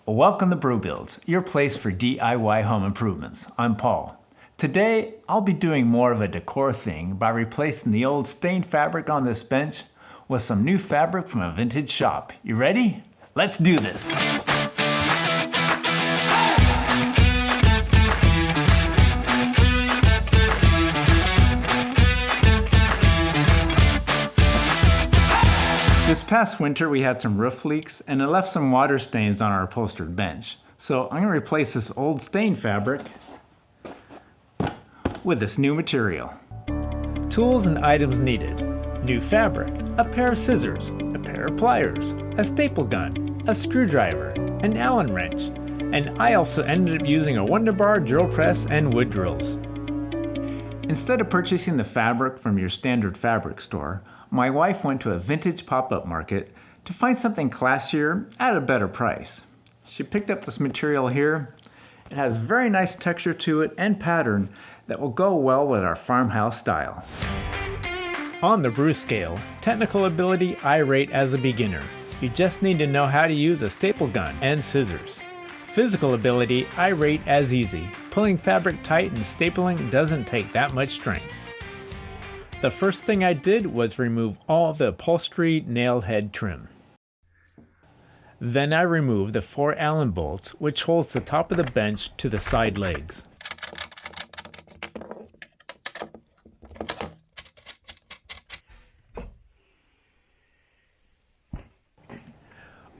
Welcome to Brew Builds, your place for DIY home improvements. I'm Paul. Today, I'll be doing more of a decor thing by replacing the old stained fabric on this bench with some new fabric from a vintage shop. You ready? Let's do this! This past winter we had some roof leaks and it left some water stains on our upholstered bench. So I'm going to replace this old stained fabric with this new material. Tools and items needed: new fabric, a pair of scissors, a pair of pliers, a staple gun, a screwdriver, an Allen wrench, and I also ended up using a Wonder Bar drill press and wood drills. Instead of purchasing the fabric from your standard fabric store, my wife went to a vintage pop-up market to find something classier at a better price. She picked up this material here. It has very nice texture to it and pattern that will go well with our farmhouse style. On the brew scale, technical ability I rate as a beginner. You just need to know how to use a staple gun and scissors. Physical ability I rate as easy. Pulling fabric tight and stapling doesn't take that much strength. The first thing I did was remove all the upholstery nail head trim. Then I removed the 4 Allen bolts which holds the top of the bench to the side legs.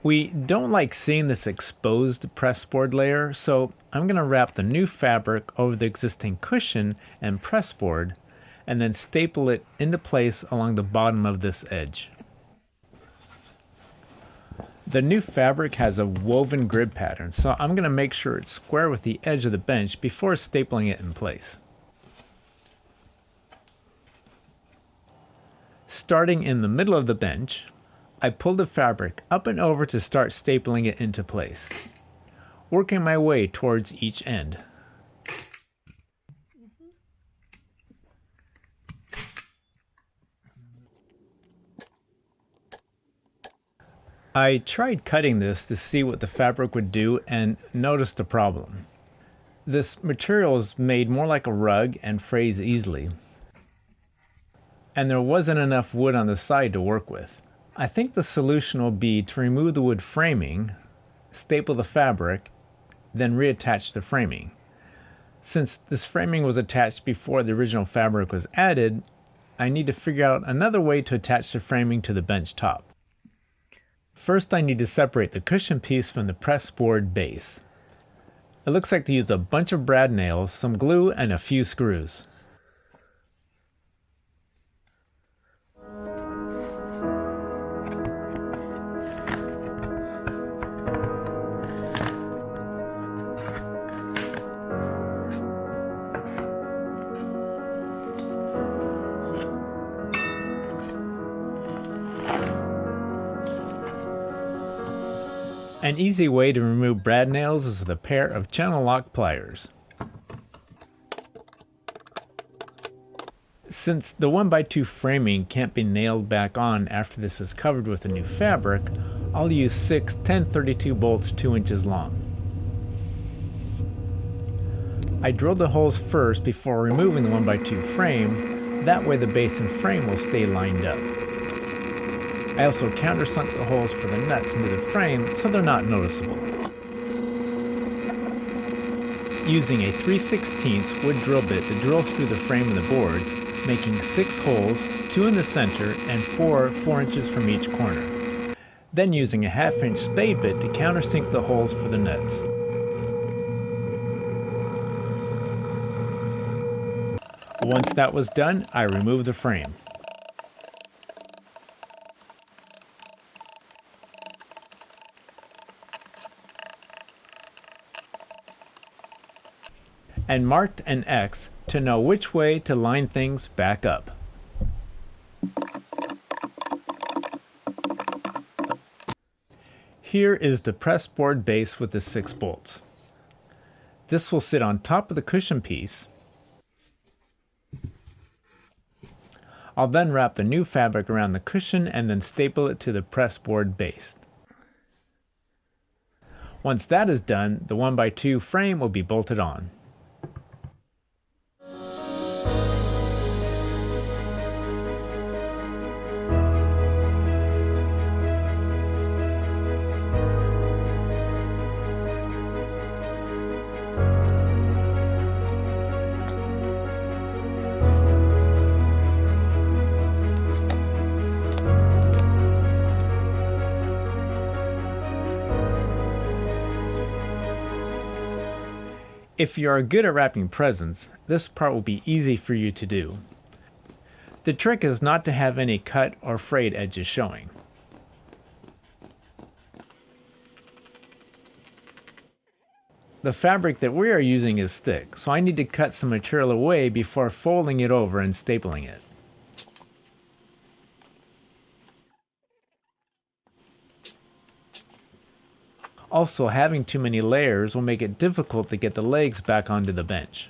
We don't like seeing this exposed pressboard layer, so I'm going to wrap the new fabric over the existing cushion and pressboard and then staple it into place along the bottom of this edge. The new fabric has a woven grid pattern, so I'm going to make sure it's square with the edge of the bench before stapling it in place. Starting in the middle of the bench, I pulled the fabric up and over to start stapling it into place, working my way towards each end. I tried cutting this to see what the fabric would do and noticed a problem. This material is made more like a rug and frays easily, and there wasn't enough wood on the side to work with. I think the solution will be to remove the wood framing, staple the fabric, then reattach the framing. Since this framing was attached before the original fabric was added, I need to figure out another way to attach the framing to the bench top. First, I need to separate the cushion piece from the pressboard base. It looks like they used a bunch of brad nails, some glue, and a few screws. An easy way to remove brad nails is with a pair of channel lock pliers. Since the 1x2 framing can't be nailed back on after this is covered with a new fabric, I'll use 6 1032 bolts 2 inches long. I drilled the holes first before removing the 1x2 frame, that way the base and frame will stay lined up. I also countersunk the holes for the nuts into the frame so they're not noticeable. Using a 3/16 wood drill bit to drill through the frame of the boards, making 6 holes, 2 in the center and 4 inches from each corner. Then using a 1/2 inch spade bit to countersink the holes for the nuts. Once that was done, I removed the frame. And marked an X to know which way to line things back up. Here is the pressboard base with the 6 bolts. This will sit on top of the cushion piece. I'll then wrap the new fabric around the cushion and then staple it to the pressboard base. Once that is done, the 1x2 frame will be bolted on. If you are good at wrapping presents, this part will be easy for you to do. The trick is not to have any cut or frayed edges showing. The fabric that we are using is thick, so I need to cut some material away before folding it over and stapling it. Also, having too many layers will make it difficult to get the legs back onto the bench.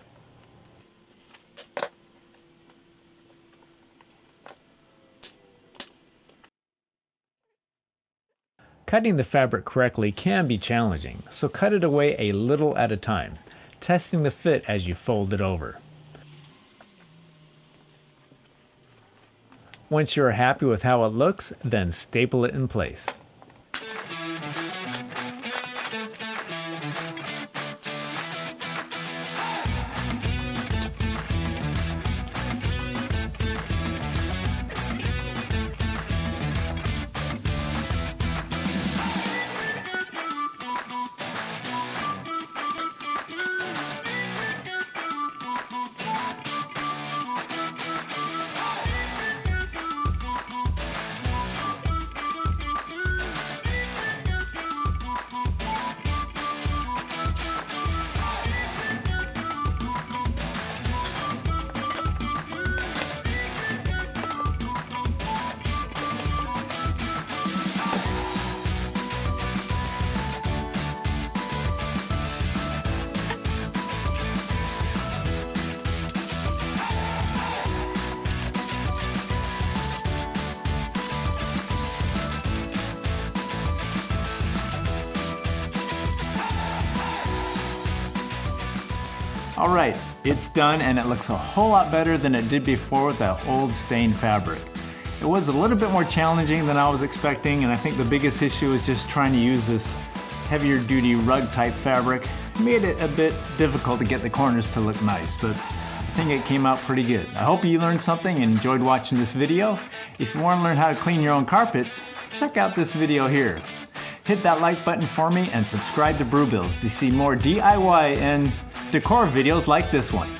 Cutting the fabric correctly can be challenging, so cut it away a little at a time, testing the fit as you fold it over. Once you are happy with how it looks, then staple it in place. Alright, it's done and it looks a whole lot better than it did before with that old stained fabric. It was a little bit more challenging than I was expecting, and I think the biggest issue is just trying to use this heavier duty rug type fabric. It made it a bit difficult to get the corners to look nice, but I think it came out pretty good. I hope you learned something and enjoyed watching this video. If you want to learn how to clean your own carpets, check out this video here. Hit that like button for me and subscribe to Brewbills to see more DIY and decor videos like this one.